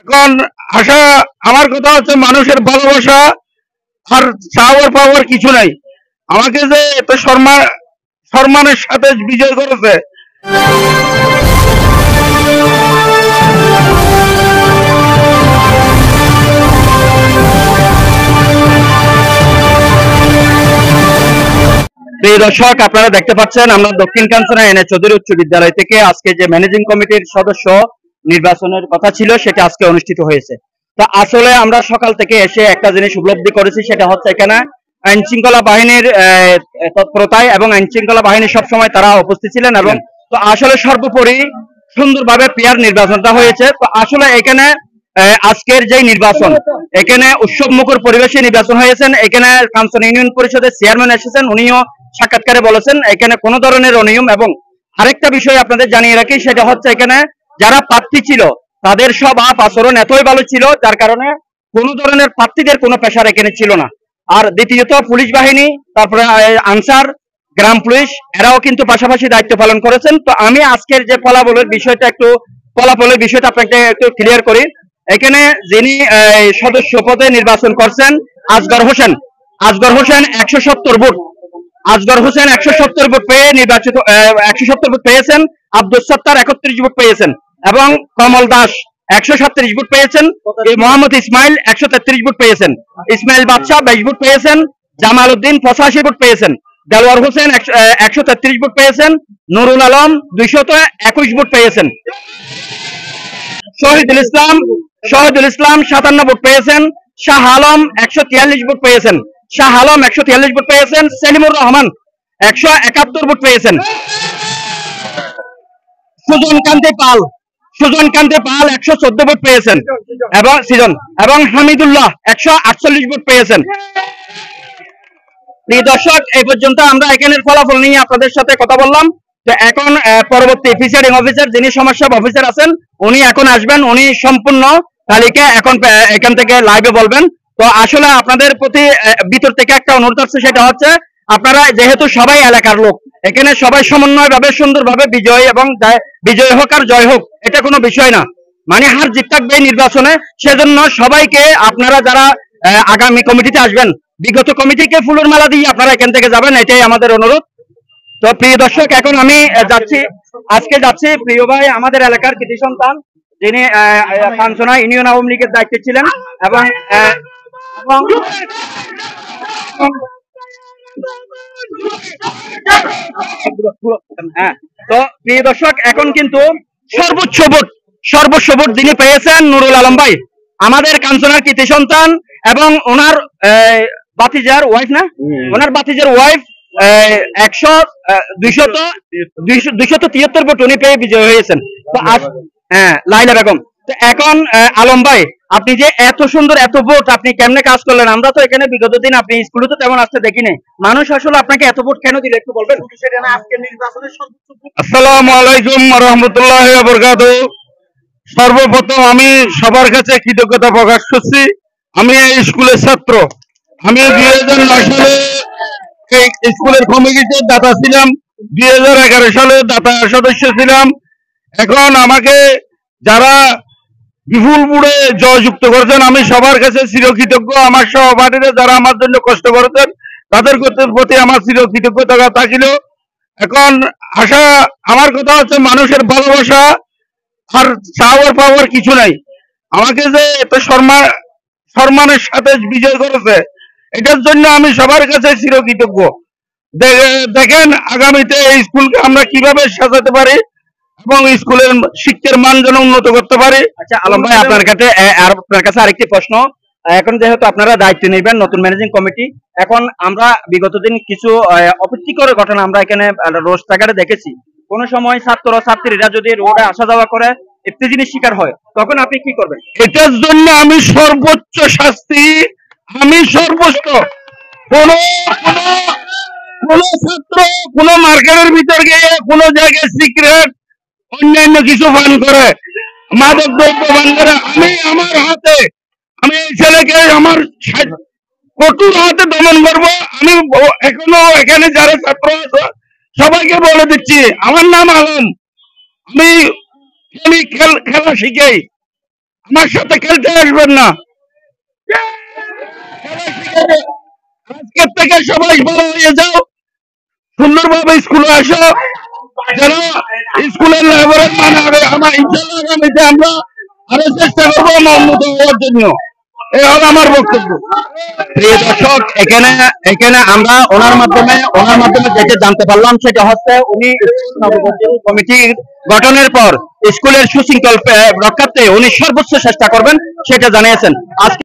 এখন আশা আমার কথা হচ্ছে মানুষের ভালোবাসা আর চাওয়ার পাওয়ার কিছু নাই। আমাকে যে এত সম্মানের সাথে বিজয় করেছে। প্রিয় দর্শক, আপনারা দেখতে পাচ্ছেন আমরা দক্ষিণ কাঞ্চনা এন এ চৌধুরী উচ্চ বিদ্যালয় থেকে আজকে যে ম্যানেজিং কমিটির সদস্য নির্বাচনের কথা ছিল সেটা আজকে অনুষ্ঠিত হয়েছে। তো আসলে আমরা সকাল থেকে এসে একটা জিনিস উপলব্ধি করেছি, সেটা হচ্ছে এখানে আইন শৃঙ্খলা বাহিনীর তৎপরতায় এবং আইন শৃঙ্খলা বাহিনী সবসময় তারা উপস্থিত ছিলেন এবং তো আসলে সর্বোপরি সুন্দরভাবে পেয়ার নির্বাচনটা হয়েছে। তো আসলে এখানে আজকের যে নির্বাচন, এখানে উৎসব মুখর পরিবেশে নির্বাচন হয়েছেন। এখানে কাঞ্চন ইউনিয়ন পরিষদের চেয়ারম্যান এসেছেন, উনিও সাক্ষাৎকারে বলেছেন এখানে কোনো ধরনের অনিয়ম। এবং আরেকটা বিষয় আপনাদের জানিয়ে রাখি, সেটা হচ্ছে এখানে যারা প্রার্থী ছিল তাদের সব আচরণ এতই ভালো ছিল যার কারণে কোনো ধরনের প্রার্থীদের কোনো প্রেশার এখানে ছিল না। আর দ্বিতীয়ত পুলিশ বাহিনী, তারপরে আনসার, গ্রাম পুলিশ এরাও কিন্তু পাশাপাশি দায়িত্ব পালন করেছেন। তো আমি আজকের যে ফলাফলের বিষয়টা আপনাকে একটু ক্লিয়ার করি। এখানে যিনি সদস্য পদে নির্বাচন করছেন আসগর হোসেন 170 ভোট, আসগর হোসেন 170 ভোট পেয়ে নির্বাচিত, 170 ভোট পেয়েছেন। আব্দুল সত্তার 31 ভোট পেয়েছেন এবং কমল দাস 137 ভোট পেয়েছেন। মোহাম্মদ ইসমাইল 133 ভোট পেয়েছেন। ইসমাইল বাদশাহ 22 ভোট পেয়েছেন। জামাল উদ্দিন 85 ভোট পেয়েছেন। দেলোয়ার হোসেন 133 ভোট পেয়েছেন। নুরুল আলম 221 ভোট পেয়েছেন। শহীদুল ইসলাম 57 ভোট পেয়েছেন। শাহ আলম 143 ভোট পেয়েছেন। সেলিমুর রহমান 171 ভোট পেয়েছেন। সুজন কান্তি পাল 114 ভোট পেয়েছেন এবং হামিদুল্লাহ 148 ভোট পেয়েছেন। প্রিয় দর্শক, এই পর্যন্ত আমরা এখানের ফলাফল নিয়ে আপনাদের সাথে কথা বললাম। তো এখন পরবর্তী প্রিসাইডিং অফিসার, যিনি সমস্যা অফিসার আছেন, উনি এখন আসবেন। উনি সম্পূর্ণ তালিকা এখন এখান থেকে লাইভে বলবেন। তো আসলে আপনাদের প্রতি ভিতর থেকে একটা অনুরোধ আছে, সেটা হচ্ছে আপনারা যেহেতু সবাই এলাকার লোক, এখানে সবাই সমন্বয় ভাবে সুন্দরভাবে বিজয় এবং বিজয় হোক আর জয় হোক এটা কোনো বিষয় না, মানে হার জিত থাকবে নির্বাচনে। সেজন্য সবাইকে আপনারা যারা আগামী কমিটিতে আসবেন, বিগত কমিটিকে ফুলের মালা দিয়ে আপনারা এখান থেকে যাবেন, এটাই আমাদের অনুরোধ। তো প্রিয় দর্শক, এখন আমি যাচ্ছি প্রিয় ভাই, আমাদের এলাকার কৃতি সন্তান, যিনি কাঞ্চনা ইউনিয়ন আওয়ামী লীগের দায়িত্বে ছিলেন এবং তো প্রিয় দর্শক, এখন কিন্তু সর্বোচ্চ ভোট যিনি পেয়েছেন নুরুল আলম ভাই, আমাদের কাঞ্চনার কৃতি সন্তান, এবং ওনার বাতিজার ওয়াইফ 273 ভোট উনি পেয়ে বিজয় হয়েছেন। তো লাইলা বেগম। তো এখন আলম ভাই, আপনি যে এত সুন্দর এত ভোট আপনি কেমনে কাজ করলেন? আমরা তো এখানে বিগত দিন আপনি স্কুলে তো তেমন আসতে দেখিনি, মানুষ আসলে আপনাকে এত ভোট কেন দিল একটু বলবেন? আসসালামু আলাইকুম ওয়া রাহমাতুল্লাহি ওয়া বারাকাতুহু। সর্বপ্রথম আমি সবার কাছে কৃতজ্ঞতা প্রকাশ করছি। আমি এই স্কুলের ছাত্র। আমি 2009 সালে এই স্কুলের কমিটিতে দাতা ছিলাম, 2011 সালে দাতা সদস্য ছিলাম। এখন আমাকে যারা বিপুল বুড়ে জয়যুক্ত করেছেন, আমি সবার কাছে চিরকৃতজ্ঞ। আমার সহপাঠীরা যারা আমার জন্য কষ্ট করেছেন তাদের প্রতি আমার চিরকৃতজ্ঞতা থাকিল। এখন আমার কথা হচ্ছে মানুষের ভালোবাসা আর চাওয়ার পাওয়ার কিছু নাই। আমাকে যে এত সম্মানের সাথে বিজয় করেছে, এটার জন্য আমি সবার কাছে চিরকৃতজ্ঞ। দেখেন আগামীতে এই স্কুলকে আমরা কিভাবে সাজাতে পারি এবং স্কুলের শিক্ষার মান যেন উন্নত করতে পারি। আচ্ছা আলম ভাই, আপনার কাছে আরেকটি প্রশ্ন। এখন যেহেতু আপনারা দায়িত্ব নেবেন নতুন ম্যানেজিং কমিটি, এখন আমরা বিগত দিন কিছু অপ্রীতিকর ঘটনা আমরা এখানে রাস্তাঘাটে দেখেছি। কোন সময় ছাত্রীরা যদি রোডে আসা যাওয়া করে ইফতিজিনের শিকার হয়, তখন আপনি কি করবেন? এটার জন্য আমি সর্বোচ্চ শাস্তি, কোন ছাত্র কোন মার্কেটের ভিতর গিয়ে কোন জায়গায় সিগারেট অন্যান্য কিছু পান করে, মাদক দ্রব্য পান করে, আমি এই ছেলেকে আমার কঠোর হাতে দমন করব। আমি এখনো এখানে যারা ছাত্র আছে সবাইকে বলে দিচ্ছি, আমার নাম আলম, আমি খেলা শিখাই। আমার সাথে খেলতে আসবেন না। আজকের থেকে সবাই ভালো হয়ে যাও, সুন্দরভাবে স্কুলে আসো, যেন স্কুলের লেভেলের মান আমার ইনশাল্লাহ আগামীতে আমরা আরো চেষ্টা করবো উন্নত হওয়ার জন্য। এই হলো আমার বক্তব্য। প্রিয় দর্শক, এখানে এখানে আমরা ওনার মাধ্যমে যেটা জানতে পারলাম সেটা হচ্ছে উনি স্কুল নবগঠিত কমিটি গঠনের পর স্কুলের সুশৃঙ্খল রক্ষার্থে উনি সর্বোচ্চ চেষ্টা করবেন সেটা জানিয়েছেন। আজকে